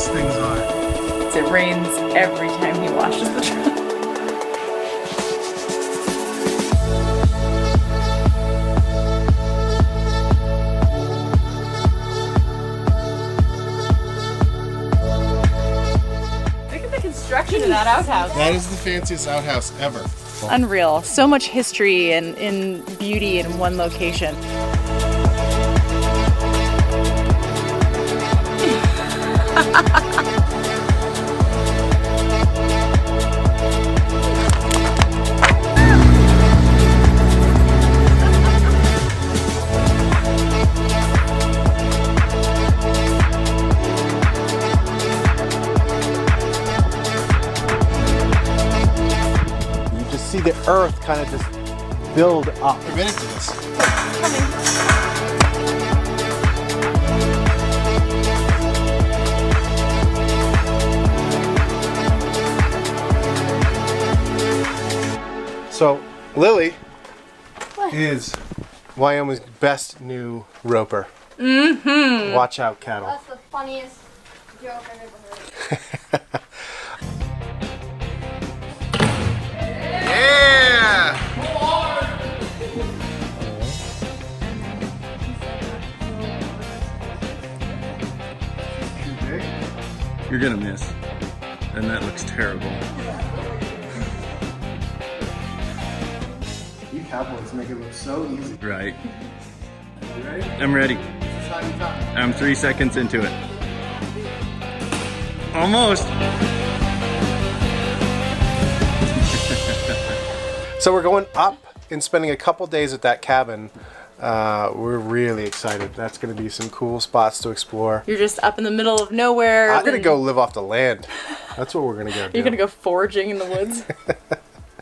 these things are. It rains every time he washes the truck. Look at the construction of that outhouse. That is the fanciest outhouse ever. Unreal. So much history and in beauty in one location. See the earth kind of just build up. Committed to this. So Lily is Wyoming's best new roper. Mm-hmm. Watch out, cattle. That's the funniest joke I've ever heard. Yeah! You're gonna miss. And that looks terrible. You cowboys make it look so easy. Right. You ready? I'm ready. This is how you talk. I'm 3 seconds into it. Almost. So we're going up and spending a couple days at that cabin. We're really excited. That's going to be some cool spots to explore. You're just up in the middle of nowhere. I'm going to go live off the land. That's what we're going to go do. You're going to go foraging in the woods?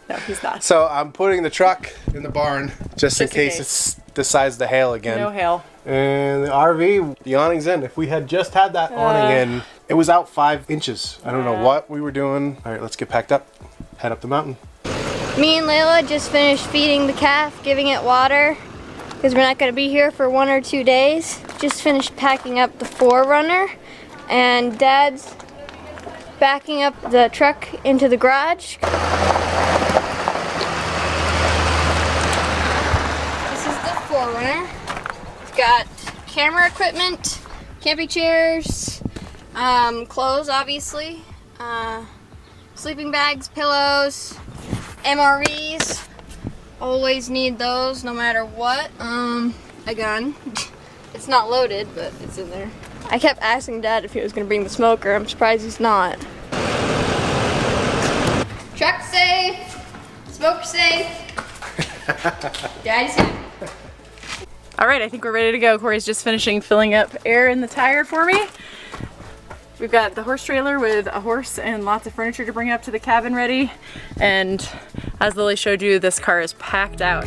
No, he's not. So I'm putting the truck in the barn just in case it decides to hail again. No hail. And the RV, the awning's in. If we had just had that awning in, it was out 5 inches. I don't know what we were doing. All right, let's get packed up. Head up the mountain. Me and Layla just finished feeding the calf, giving it water, because we're not going to be here for 1 or 2 days. Just finished packing up the 4Runner, and Dad's backing up the truck into the garage. This is the 4Runner. It's got camera equipment, camping chairs, clothes obviously, sleeping bags, pillows, MREs, always need those no matter what. A gun. It's not loaded, but it's in there. I kept asking Dad if he was gonna bring the smoker. I'm surprised he's not. Truck safe, smoker safe. Daddy's safe. All right, I think we're ready to go. Corey's just finishing filling up air in the tire for me. We've got the horse trailer with a horse and lots of furniture to bring up to the cabin ready. And as Lily showed you, this car is packed out.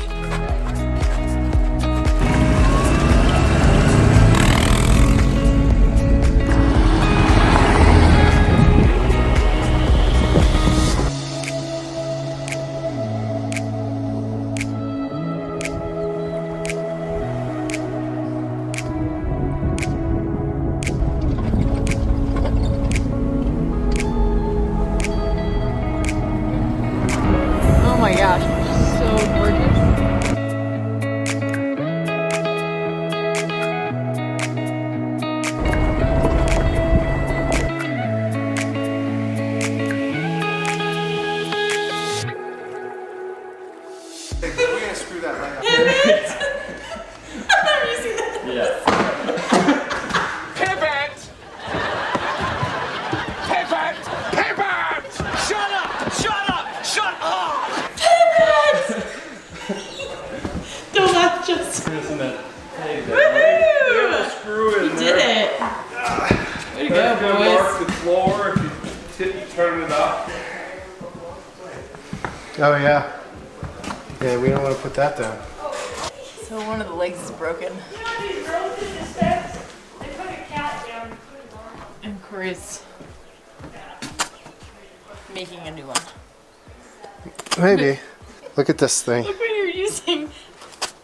Oh my gosh, so gorgeous. We're gonna screw that right up. I've never seen that. Yeah. Pivot! Pivot! Pivot! Shut up! Shut up! Shut up! Don't laugh, just. Isn't it? Woohoo! Screw it. You did it. Way to go, boys. Mark the floor if you turn it up. Oh yeah. Yeah, we don't want to put that down. So one of the legs is broken. And Corey's making a new one. Maybe. Look at this thing. Look what you're using.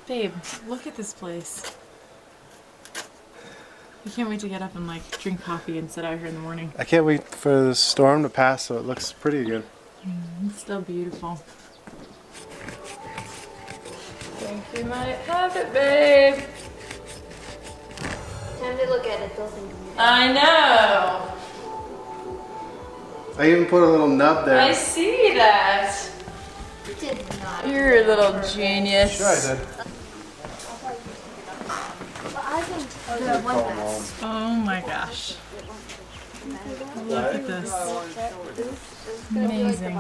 Babe, look at this place. I can't wait to get up and like drink coffee and sit out here in the morning. I can't wait for the storm to pass so it looks pretty again. It's still beautiful. Think we might have it, babe. Time to look at it, they'll think. I know. I even put a little nub there. I see that. Did not. You're a little genius. Sure I did. But I think the one best. Oh my gosh. Look at this. Amazing.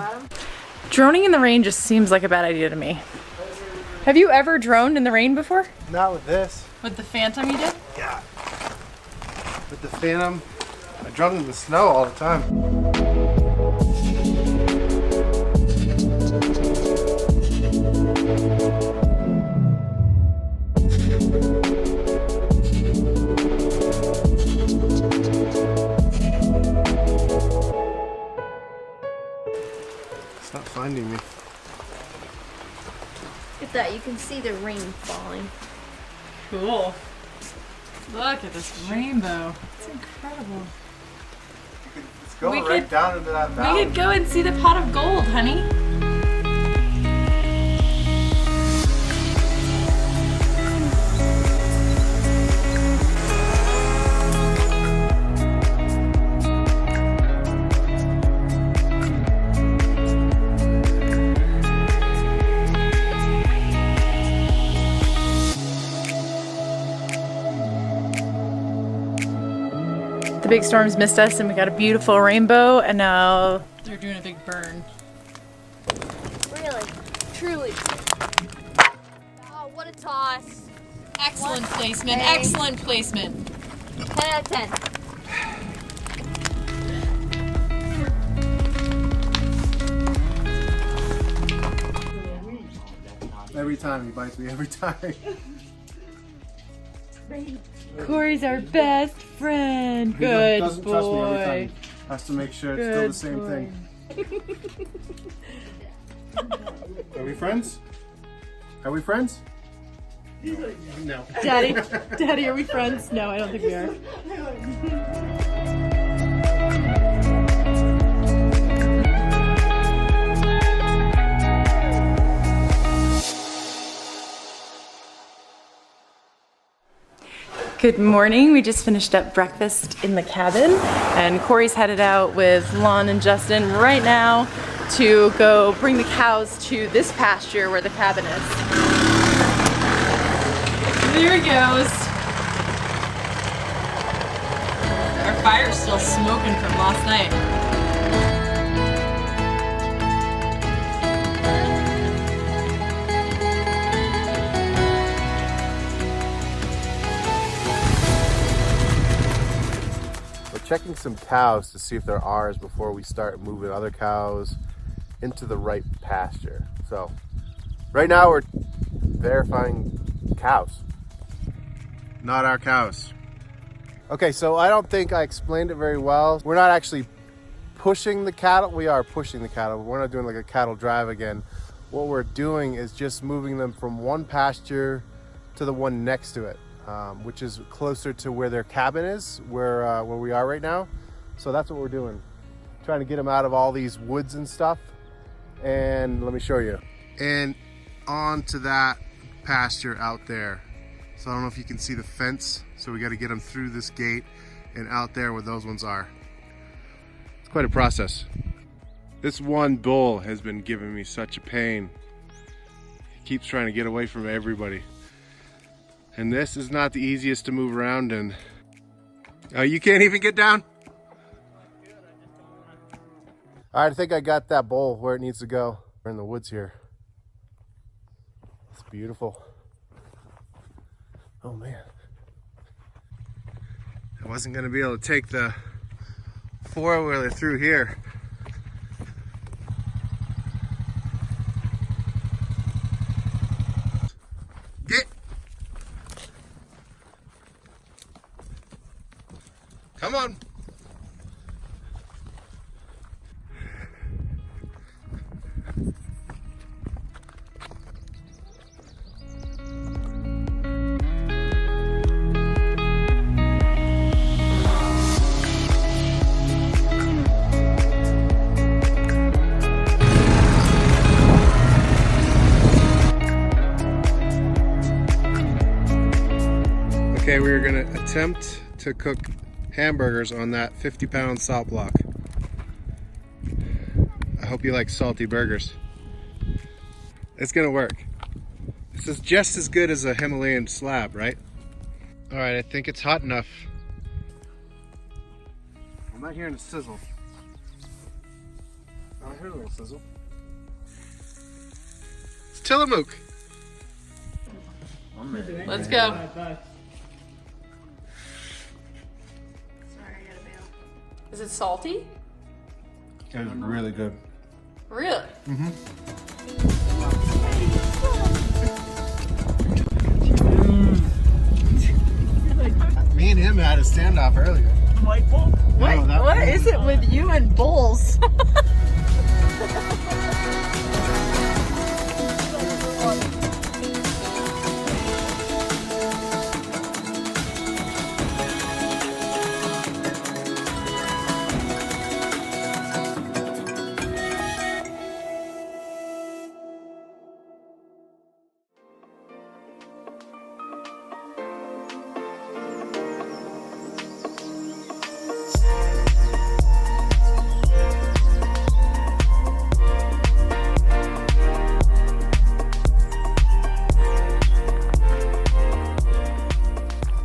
Droning in the rain just seems like a bad idea to me. Have you ever droned in the rain before? Not with this. With the Phantom you did? Yeah. With the Phantom, I drone in the snow all the time. It's not finding me. Look at that, you can see the rain falling. Cool. Look at this rainbow. It's incredible. It's going We right could- down into that We valley. could go and see the pot of gold, honey. The big storms missed us and we got a beautiful rainbow and now they're doing a big burn. Really, truly. Oh, what a toss. Excellent What placement, a- excellent placement. 10 out of 10. Every time he bites me, every time. Corey's our best friend. He Good doesn't trust me every boy. time. Has to make sure it's still the same thing. Are we friends? Are we friends? No. Daddy, are we friends? No, I don't think we are. Good morning. We just finished up breakfast in the cabin and Corey's headed out with Lon and Justin right now to go bring the cows to this pasture where the cabin is. There he goes. Our fire's still smoking from last night. Checking some cows to see if they're ours before we start moving other cows into the right pasture. So right now we're verifying cows. Not our cows. Okay, so I don't think I explained it very well. We're not actually pushing the cattle. We are pushing the cattle. We're not doing like a cattle drive again. What we're doing is just moving them from one pasture to the one next to it. Which is closer to where their cabin is, where we are right now. So that's what we're doing. Trying to get them out of all these woods and stuff. And let me show you. And onto that pasture out there. So I don't know if you can see the fence. So we got to get them through this gate and out there where those ones are. It's quite a process. This one bull has been giving me such a pain. He keeps trying to get away from everybody. And this is not the easiest to move around in. Oh, you can't even get down? All right, I think I got that bull where it needs to go. We're in the woods here. It's beautiful. Oh man. I wasn't gonna be able to take the four-wheeler through here. Get! Come on. Okay, we are gonna attempt to cook hamburgers on that 50-pound salt block. I hope you like salty burgers. It's gonna work. This is just as good as a Himalayan slab, right? All right, I think it's hot enough. I'm not hearing a sizzle. I heard a little sizzle. It's Tillamook. Let's go. Is it salty? It was really good. Really? Me and him had a standoff earlier. What is it with you and bulls?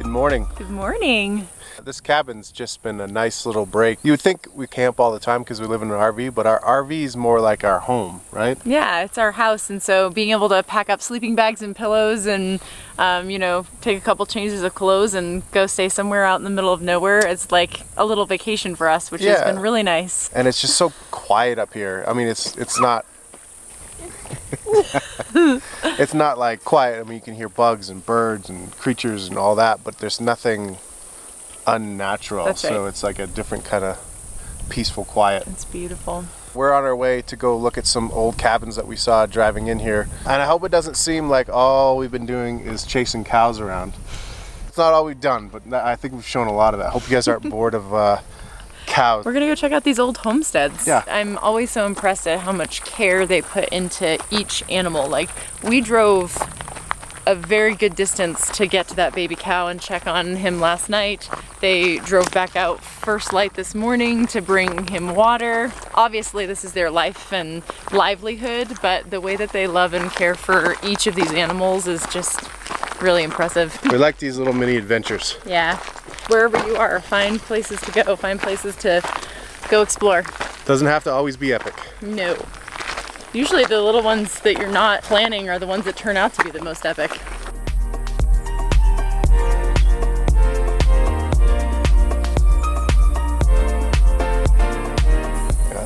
Morning. Good morning. This cabin's just been a nice little break. You would think we camp all the time because we live in an RV, but our RV is more like our home, right? Yeah, it's our house, and so being able to pack up sleeping bags and pillows and, you know, take a couple changes of clothes and go stay somewhere out in the middle of nowhere, it's like a little vacation for us, which has been really nice. And it's just so quiet up here. I mean, it's not... It's not like quiet. I mean, you can hear bugs and birds and creatures and all that, but there's nothing unnatural. That's right. So it's like a different kind of peaceful quiet. It's beautiful. We're on our way to go look at some old cabins that we saw driving in here. And I hope it doesn't seem like all we've been doing is chasing cows around. It's not all we've done, but I think we've shown a lot of that. I hope you guys aren't bored of cows. We're gonna go check out these old homesteads. Yeah. I'm always so impressed at how much care they put into each animal. Like, we drove a very good distance to get to that baby cow and check on him last night. They drove back out first light this morning to bring him water. Obviously this is their life and livelihood, but the way that they love and care for each of these animals is just really impressive. We like these little mini adventures. Yeah. Wherever you are, find places to go, find places to go explore. Doesn't have to always be epic. No. Usually the little ones that you're not planning are the ones that turn out to be the most epic.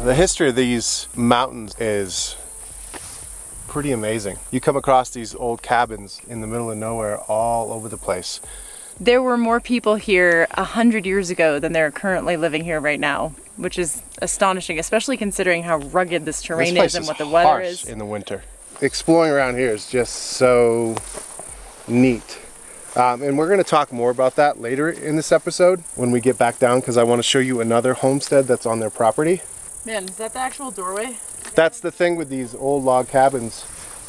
The history of these mountains is pretty amazing. You come across these old cabins in the middle of nowhere all over the place. There were more people here 100 years ago than there are currently living here right now, which is astonishing, especially considering how rugged this terrain is and what the weather is. In the winter. Exploring around here is just so neat. And we're going to talk more about that later in this episode when we get back down, because I want to show you another homestead that's on their property. Man, is that the actual doorway? That's the thing with these old log cabins,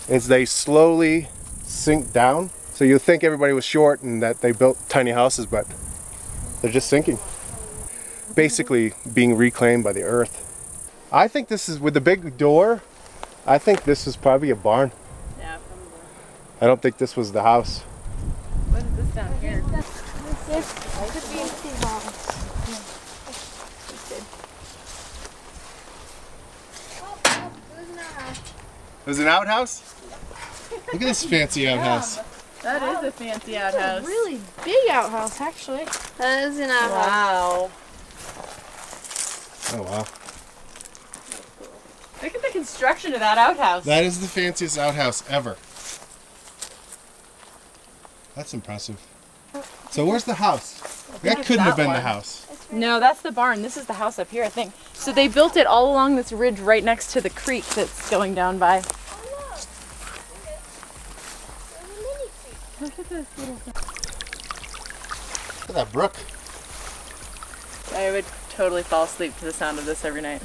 is they slowly sink down. So you think everybody was short and that they built tiny houses, but they're just sinking. Basically being reclaimed by the earth. I think this is, with the big door, I think this is probably a barn. Yeah, probably. I don't think this was the house. What is this down here? This could be a tea house. It was an outhouse? Look at this fancy outhouse. That is a fancy outhouse. Really big outhouse, actually. That is an outhouse. Wow. Oh wow. Look at the construction of that outhouse. That is the fanciest outhouse ever. That's impressive. So where's the house? That couldn't have been the house. No, that's the barn. This is the house up here, I think. So they built it all along this ridge right next to the creek that's going down by. Look at this little thing. Look at that brook. I would totally fall asleep to the sound of this every night.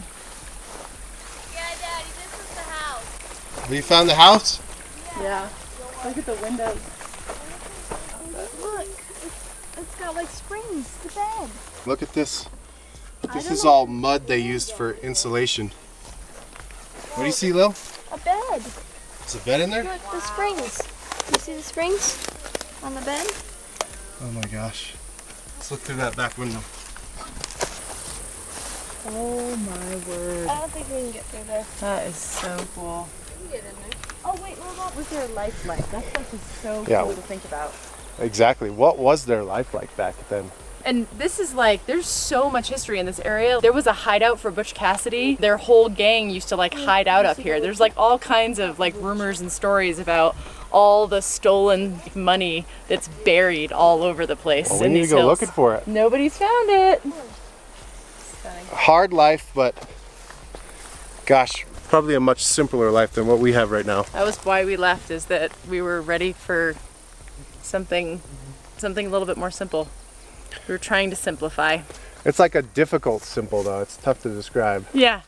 Yeah, Daddy, this is the house. Have you found the house? Yeah. Look at the windows. Look. it's got like springs, the bed. Look at this. This is all mud they used for insulation. What do you see, Lil? A bed. Is a bed in there? Look, the springs. You see the springs on the bed? Oh my gosh. Let's look through that back window. Oh my word. I don't think we can get through there. That is so cool. We can get in there. Oh wait, what was their life like? That stuff is so Yeah. cool to think about. Exactly. What was their life like back then? And this is like, there's so much history in this area. There was a hideout for Butch Cassidy. Their whole gang used to like hide out up here. There's like all kinds of like rumors and stories about all the stolen money that's buried all over the place Well, we in need these to go hills. looking for it. Nobody's found it. Hard life, but gosh, probably a much simpler life than what we have right now. That was why we left, is that we were ready for something a little bit more simple. We were trying to simplify. It's like a difficult simple though. It's tough to describe. Yeah.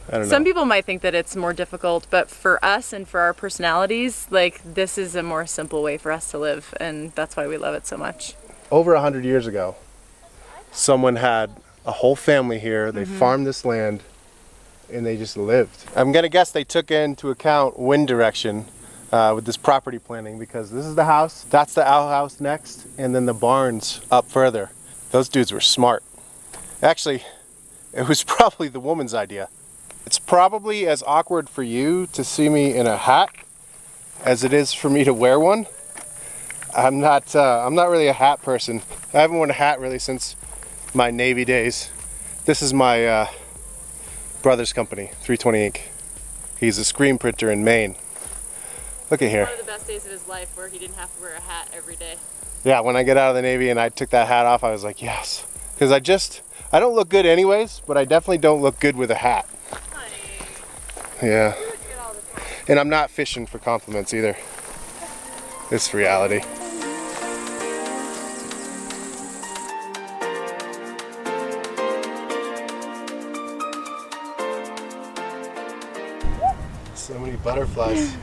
I don't know. Some people might think that it's more difficult, but for us and for our personalities, like this is a more simple way for us to live, and that's why we love it so much. Over 100 years ago, someone had a whole family here. They farmed this land and they just lived. I'm gonna guess they took into account wind direction with this property planning, because this is the house, that's the outhouse next, and then the barn's up further. Those dudes were smart. Actually, it was probably the woman's idea. It's probably as awkward for you to see me in a hat as it is for me to wear one. I'm not really a hat person. I haven't worn a hat really since my Navy days. This is my brother's company, 320 Ink. He's a screen printer in Maine. Look at here. One of the best days of his life where he didn't have to wear a hat every day. Yeah, when I get out of the Navy and I took that hat off, I was like, yes. Because I don't look good anyways, but I definitely don't look good with a hat. Yeah. And I'm not fishing for compliments either. It's reality. So many butterflies.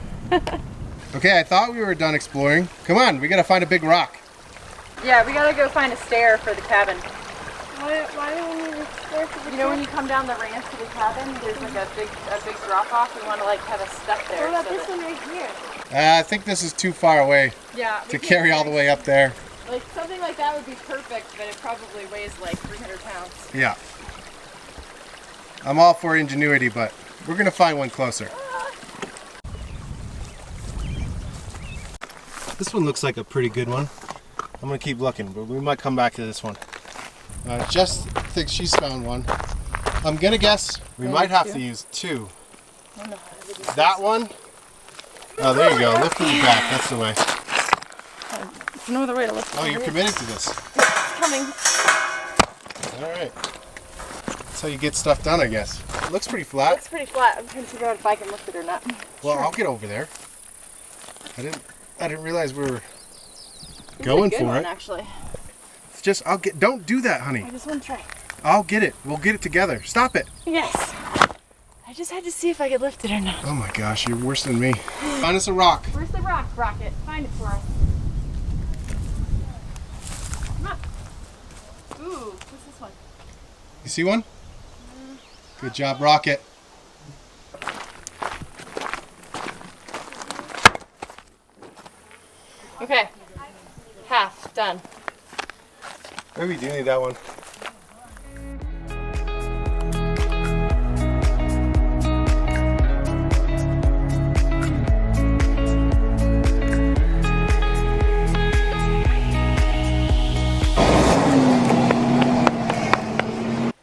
Okay, I thought we were done exploring. Come on, we gotta find a big rock. Yeah, we gotta go find a stair for the cabin. Why don't we explore for the You know when you come down the ramp to the cabin, there's like a big drop off. We want to like have a step there. What about so this that- one right here? I think this is too far away Yeah. to carry all the way up there. Like something like that would be perfect, but it probably weighs like 300 pounds. Yeah. I'm all for ingenuity, but we're gonna find one closer. This one looks like a pretty good one. I'm gonna keep looking, but we might come back to this one. Jess thinks she's found one. I'm gonna guess we might have to use two. That one. Oh, there you go. Lift from the back. That's the way. There's no other way to look. Oh, you're committed to this. It's coming. All right. That's how you get stuff done, I guess. It looks pretty flat. It's pretty flat. I'm trying to figure out if I can lift it or not. Well, I'll get over there. I didn't realize we were going Good for one, it. actually. It's just don't do that, honey. I just want to try. I'll get it. We'll get it together. Stop it. Yes. I just had to see if I could lift it or not. Oh my gosh, you're worse than me. Find us a rock. Where's the rock, Rocket? Find it for us. Come on. Ooh, what's this one? You see one? Good job, Rocket. Okay. Half done. Maybe we do need that one.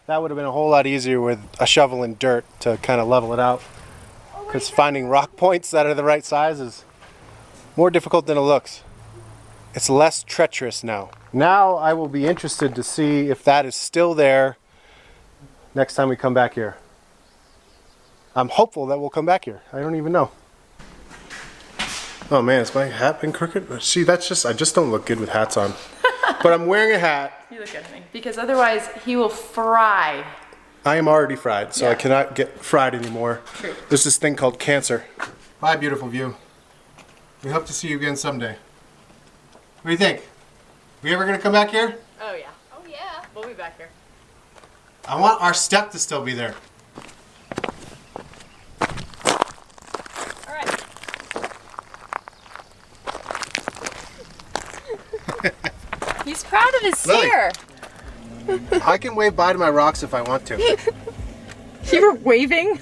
That would have been a whole lot easier with a shovel and dirt to kind of level it out. Because finding rock points that are the right size is more difficult than it looks. It's less treacherous now. Now I will be interested to see if that is still there next time we come back here. I'm hopeful that we'll come back here. I don't even know. Oh man, is my hat been crooked? See, that's just, I just don't look good with hats on. But I'm wearing a hat. You look at me. Because otherwise he will fry. I am already fried, so I Yeah. cannot get fried anymore. True. There's this thing called cancer. Bye, beautiful view. We hope to see you again someday. What do you think? We ever gonna come back here? Oh yeah. Oh yeah. We'll be back here. I want our step to still be there. All right. He's proud of his Lily. steer. I can wave bye to my rocks if I want to. You were waving?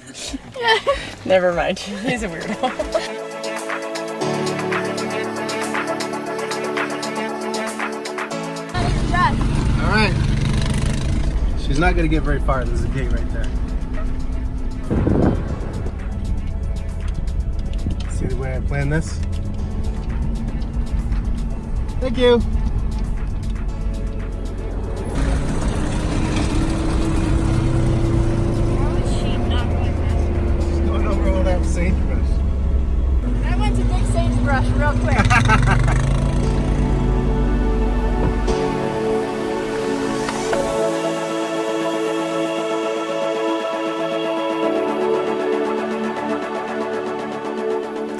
Never mind. He's a weirdo. All right. She's not gonna get very far. There's a gate right there. See the way I planned this? Thank you. Just going over all that sagebrush. I went to dig sagebrush real quick.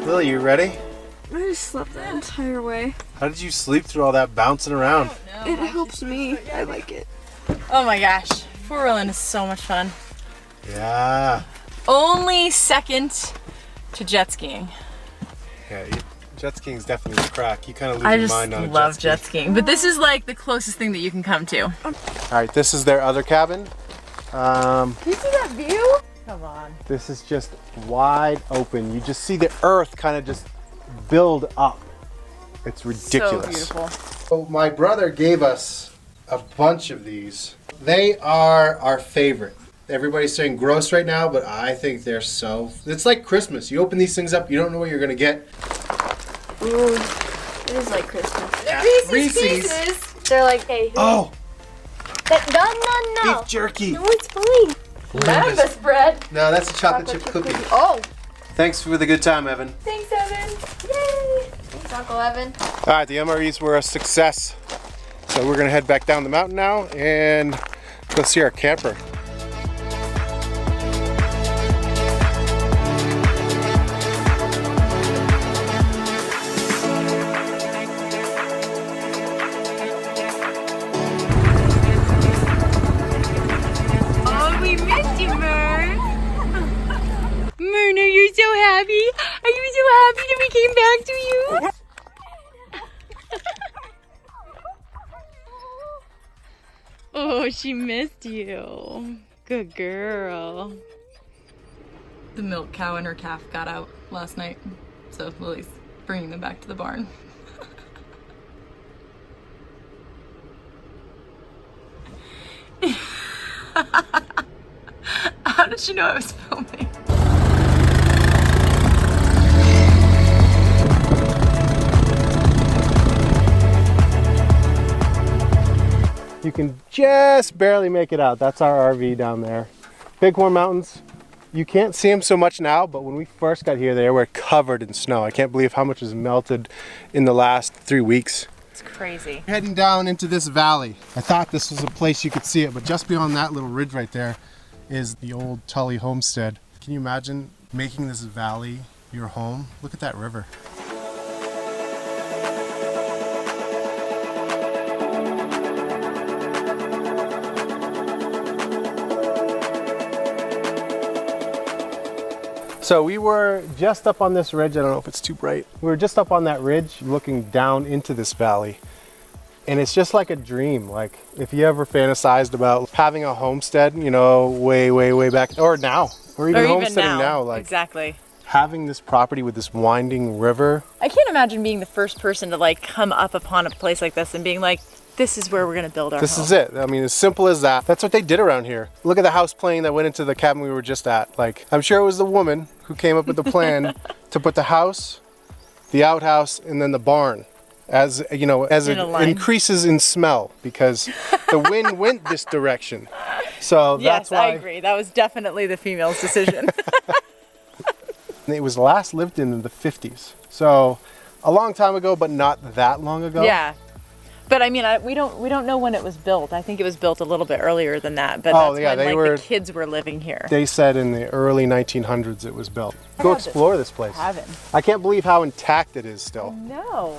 Lily, you ready? I just slept the entire way. How did you sleep through all that bouncing around? It helps me. I like it. Oh my gosh. Four-wheeling is so much fun. Yeah. Only second to jet skiing. Yeah, jet skiing is definitely a crack. You kind of lose I your just mind on a love jet jet skiing. But this is like the closest thing that you can come to. All right, this is their other cabin. Can you see that view? Come on. This is just wide open. You just see the earth kind of just build up. It's ridiculous. So beautiful. So my brother gave us a bunch of these. They are our favorite. Everybody's saying gross right now, but I think they're so... It's like Christmas. You open these things up, you don't know what you're gonna get. Ooh, it is like Christmas. Reese's Pieces. They're like, hey. Oh, No. beef jerky. No, it's fine. Lambus bread. No, that's a chocolate chip cookie. Oh. Thanks for the good time, Evan. Thanks, Evan. Yay. Thanks, Uncle Evan. All right, the MREs were a success. So we're gonna head back down the mountain now and go see our camper. Oh, we missed you, Myrna. Myrna, you're so happy. Are you so happy that we came back to you? Oh, she missed you. Good girl. The milk cow and her calf got out last night, so Lily's bringing them back to the barn. How did she know I was filming? You can just barely make it out. That's our RV down there. Bighorn Mountains. You can't see them so much now, but when we first got here, they were covered in snow. I can't believe how much has melted in the last 3 weeks. It's crazy. Heading down into this valley. I thought this was a place you could see it, but just beyond that little ridge right there is the old Tully Homestead. Can you imagine making this valley your home? Look at that river. So we were just up on this ridge. I don't know if it's too bright. We were just up on that ridge looking down into this valley. And it's just like a dream. Like if you ever fantasized about having a homestead, you know, way, way, way back, or now, or even homesteading now, like exactly. Having this property with this winding river. I can't imagine being the first person to like come up upon a place like this and being like, this is where we're gonna build our home. This is it. I mean, as simple as that. That's what they did around here. Look at the house plane that went into the cabin we were just at. Like, I'm sure it was the woman who came up with the plan to put the house, the outhouse, and then the barn. As you know, as it increases in smell because the wind went this direction. So yes, that's why I agree. That was definitely the female's decision. It was last lived in the 50s. So a long time ago, but not that long ago. Yeah. But I mean, we don't know when it was built. I think it was built a little bit earlier than that. But that's when the kids were living here. They said in the early 1900s it was built. Go explore this place. Heaven. I can't believe how intact it is still. No.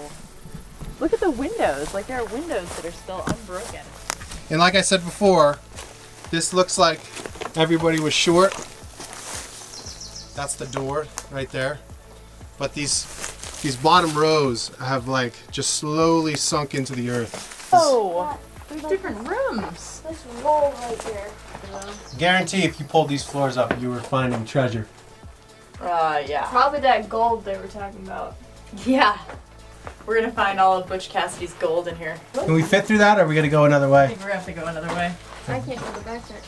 Look at the windows. Like there are windows that are still unbroken. And like I said before, this looks like everybody was short. That's the door right there. But these bottom rows have like just slowly sunk into the earth. Oh, there's different rooms. This roll right here. Guarantee if you pulled these floors up, you were finding treasure. Yeah. Probably that gold they were talking about. Yeah. We're gonna find all of Butch Cassidy's gold in here. Can we fit through that, or are we gonna go another I way? think we're gonna have to go another way. I can't go back there.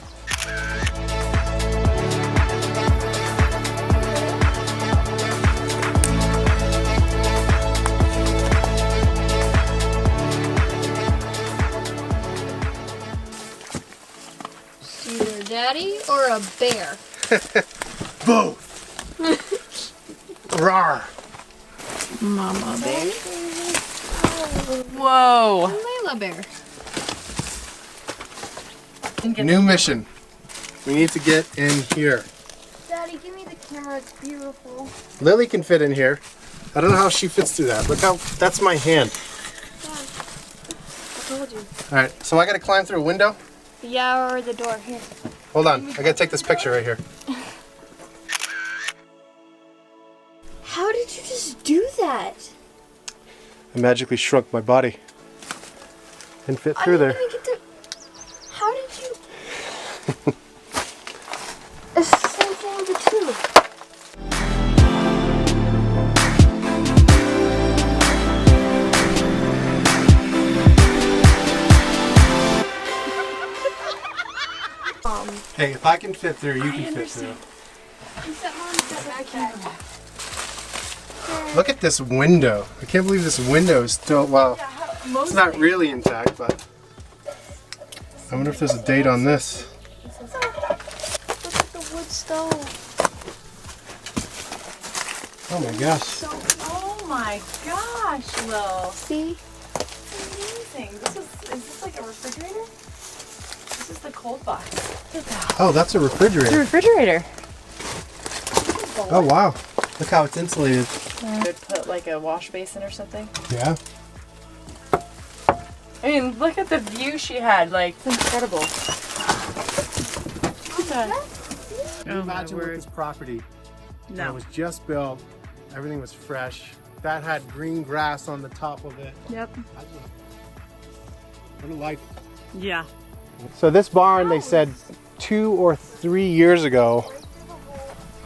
Either daddy or a bear. Both. Rawr. Mama bear. Whoa. Layla bear. New mission. We need to get in here. Daddy, give me the camera. It's beautiful. Lily can fit in here. I don't know how she fits through that. Look how, that's my hand. Dad, I told you. All right, so I gotta climb through a window? Yeah, or the door. Here. Hold on, I gotta take this picture right here. How did you just do that? I magically shrunk my body and fit through I there. didn't even get to... How did you... It's the same thing with the two. Hey, if I can fit through, you can fit through. Look at this window. I can't believe this window is still, well, it's not really intact, but I wonder if there's a date on this. Look at the wood stove. Oh my gosh. Oh my gosh, Lil. See? Amazing. Is this like a refrigerator? This is the cold box. Oh, that's a The refrigerator. refrigerator. Oh wow. Look how it's insulated. Could put like a wash basin or something. Yeah. I mean, look at the view she had. Like, it's incredible. Look at that. Oh my Imagine with word. this property. No. It was just built. Everything was fresh. That had green grass on the top of it. Yep. What a life. Yeah. So this barn, they said 2 or 3 years ago,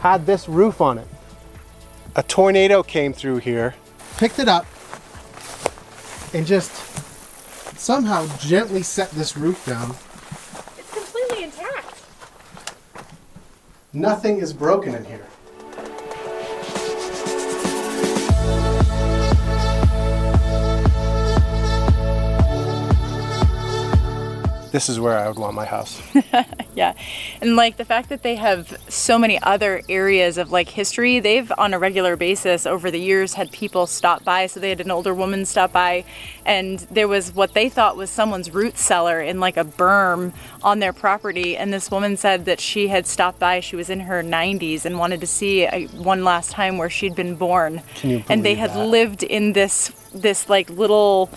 had this roof on it. A tornado came through here, picked it up, and just somehow gently set this roof down. It's completely intact. Nothing is broken in here. This is where I would want my house. Yeah. And like the fact that they have so many other areas of like history, they've on a regular basis over the years had people stop by. So they had an older woman stop by, and there was what they thought was someone's root cellar in like a berm on their property. And this woman said that she had stopped by, she was in her 90s and wanted to see one last time where she'd been born. Can you And they believe had that? lived in this like little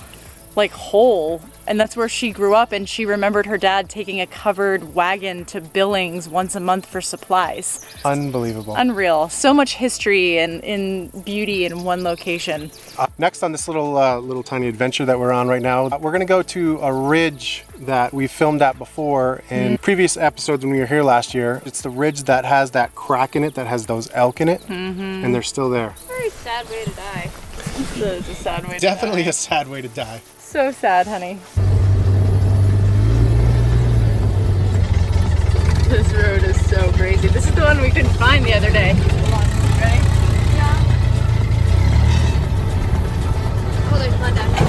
like hole, and that's where she grew up, and she remembered her dad taking a covered wagon to Billings once a month for supplies. Unbelievable. Unreal. So much history and in beauty in one location. Next on this little tiny adventure that we're on right now, we're gonna go to a ridge that we filmed at before in previous episodes when we were here last year. It's the ridge that has that crack in it, that has those elk in it, and they're still there. Very sad way to die. It's a sad way Definitely a sad way to die. So sad, honey. This road is so crazy. This is the one we couldn't find the other day. Hold on, ready? Yeah. Oh, there's mud down here.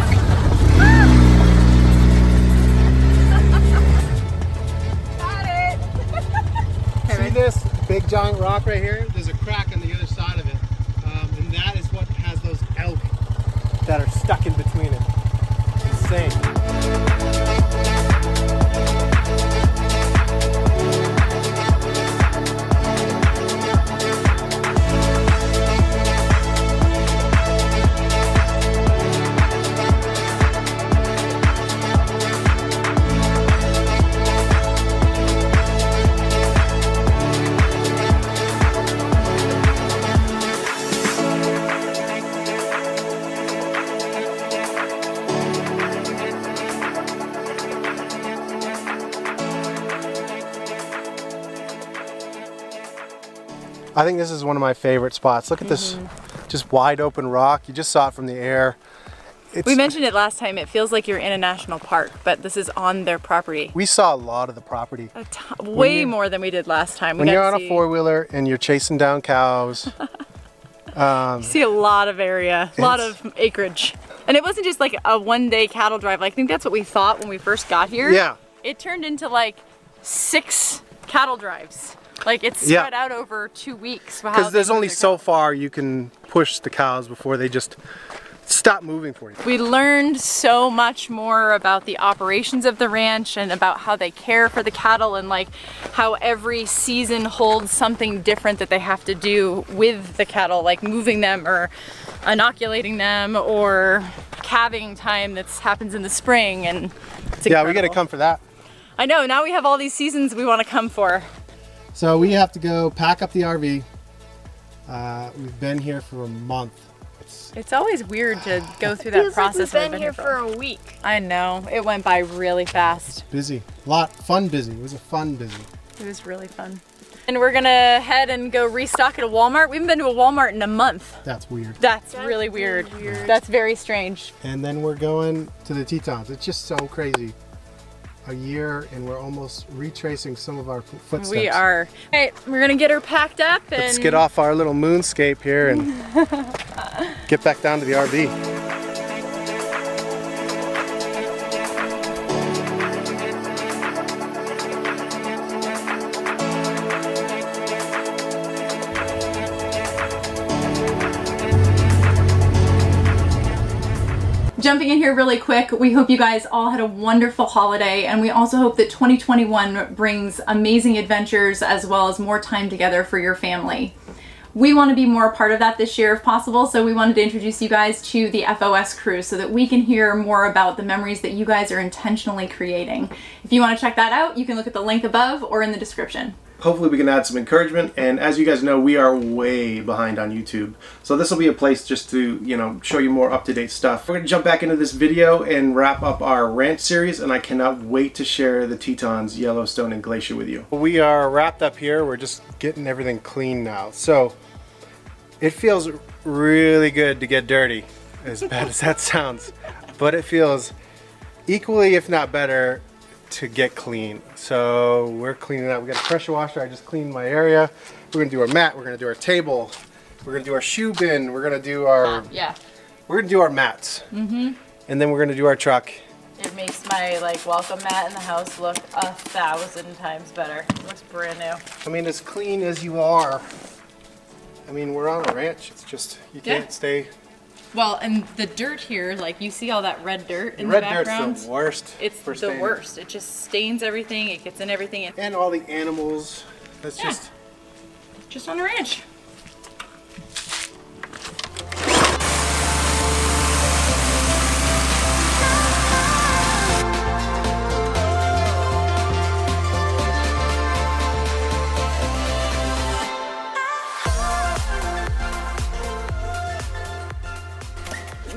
Got it! See this big giant rock right here? There's a crack on the other side of it. And that is what has those elk that are stuck in between it. Insane. I think this is one of my favorite spots. Look at this, just wide open rock. You just saw it from the air. We mentioned it last time. It feels like you're in a national park, but this is on their property. We saw a lot of the property. Way more than we did last time. When you're on a four-wheeler and you're chasing down cows. You see a lot of area, a lot of acreage. And it wasn't just like a one-day cattle drive. I think that's what we thought when we first got here. Yeah. It turned into like 6 cattle drives. Like it's spread out over 2 weeks. Because there's only so far you can push the cows before they just stop moving for you. We learned so much more about the operations of the ranch and about how they care for the cattle and like how every season holds something different that they have to do with the cattle, like moving them or inoculating them or calving time that happens in the spring. And it's yeah, we gotta come for that. I know, now we have all these seasons we want to come for. So we have to go pack up the RV. We've been here for a month. It's always weird to go through that process. Like we've been here for a week. I know, it went by really fast. Busy, busy. It was a fun busy. It was really fun. And we're gonna head and go restock at a Walmart. We haven't been to a Walmart in a month. That's weird. That's really weird. That's very strange. And then we're going to the Tetons. It's just so crazy. A year and we're almost retracing some of our footsteps. We are. All right, we're gonna get her packed up and let's get off our little moonscape here and get back down to the RV. Jumping in here really quick, we hope you guys all had a wonderful holiday, and we also hope that 2021 brings amazing adventures as well as more time together for your family. We want to be more a part of that this year if possible, so we wanted to introduce you guys to the FOS crew so that we can hear more about the memories that you guys are intentionally creating. If you want to check that out, you can look at the link above or in the description. Hopefully we can add some encouragement, and as you guys know, we are way behind on YouTube. So this will be a place just to, you know, show you more up-to-date stuff. We're gonna jump back into this video and wrap up our ranch series, and I cannot wait to share the Tetons, Yellowstone, and Glacier with you. We are wrapped up here. We're just getting everything clean now. So it feels really good to get dirty, as bad as that sounds, but it feels equally, if not better, to get clean. So we're cleaning up. We got a pressure washer. I just cleaned my area. We're gonna do our mat. We're gonna do our table. We're gonna do our shoe bin. We're gonna do our We're gonna do our mats. And then we're gonna do our truck. It makes my like welcome mat in the house look 1,000 times better. It looks brand new. I mean, as clean as you are. I mean, we're on a ranch. It's just you can't stay. Well, and the dirt here, like you see all that red dirt in the background. Red dirt's the worst. It's the worst. It just stains everything. It gets in everything. And all the animals. That's just on a ranch.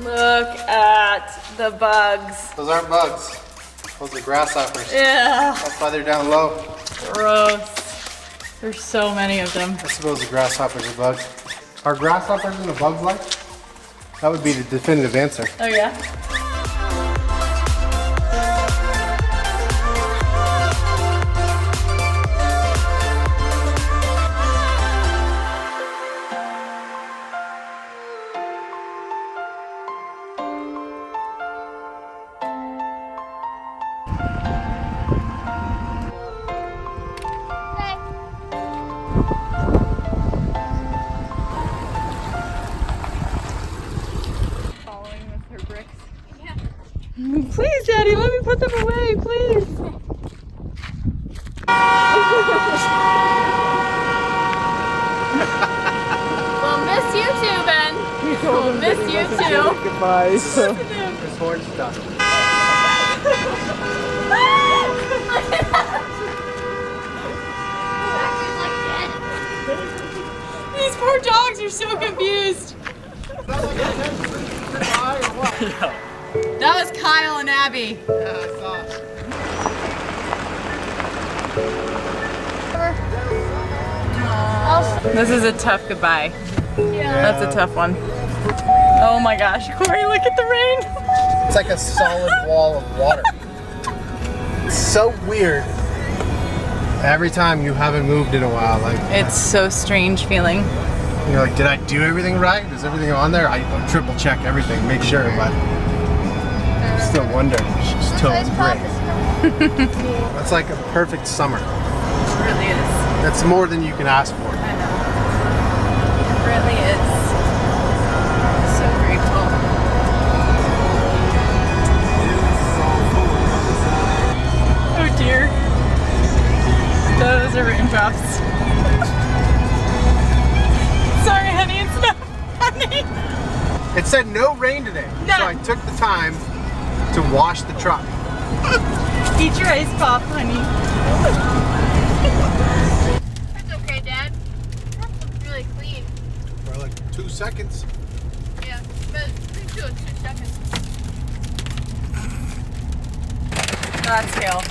Look at the bugs. Those aren't bugs. Those are grasshoppers. Yeah. That's why they're down low. Gross. There's so many of them. I suppose the grasshoppers are bugs. Are grasshoppers in the bugs life? That would be the definitive answer. Oh yeah? Please, Daddy, let me put them away, please. We'll miss you too, Ben. We'll miss you too. Goodbye. His horn stuck. These poor dogs are so confused. That was Kyle and Abby. Yeah, I saw it. Oh, This is a tough goodbye. Yeah. That's a tough one. Oh my gosh, Corey, look at the rain. It's like a solid wall of water. It's so weird. Every time you haven't moved in a while, like It's so strange feeling. you're like, did I do everything right? Is everything on there? I triple check everything, make sure, but still wonder. She's totally great. That's like a perfect summer. It really is. That's more than you can ask for. I know. It really is. So grateful. Oh dear. Those are raindrops. Sorry, honey, it's not funny. It said no rain today, No. so I took the time to wash the truck. Eat your ice pop, honey. That's okay, Dad. That looks really clean. For like 2 seconds. Yeah, but we do it 2 seconds. That's hail.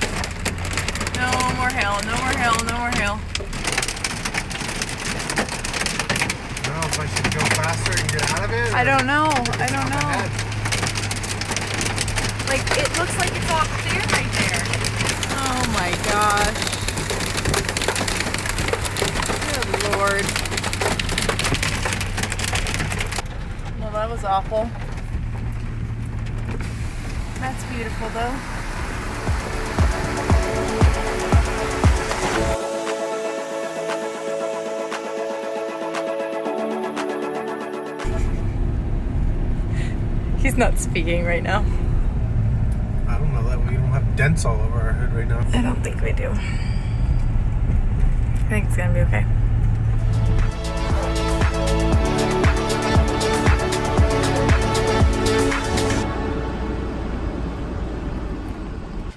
No more hail, no more hail, no more hail. I don't know if I should go faster and get out of it. I don't know. Ahead. Like, it looks like it's all clear right there. Oh my gosh. Good Lord. Well, that was awful. That's beautiful though. He's not speaking right now. I don't know that we don't have dents all over our hood right now. I don't think we do. I think it's gonna be okay.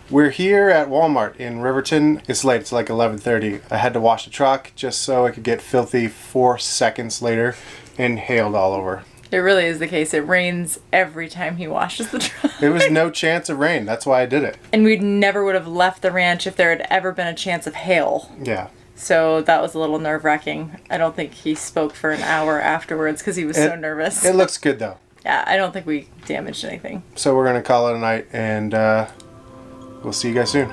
We're here at Walmart in Riverton. It's late, it's like 11:30. I had to wash the truck just so I could get filthy 4 seconds later and hailed all over. It really is the case. It rains every time he washes the truck. There was no chance of rain, that's why I did it. And we never would have left the ranch if there had ever been a chance of hail. Yeah. So that was a little nerve-wracking. I don't think he spoke for an hour afterwards because he was so nervous. It looks good though. Yeah, I don't think we damaged anything. So we're gonna call it a night and we'll see you guys soon.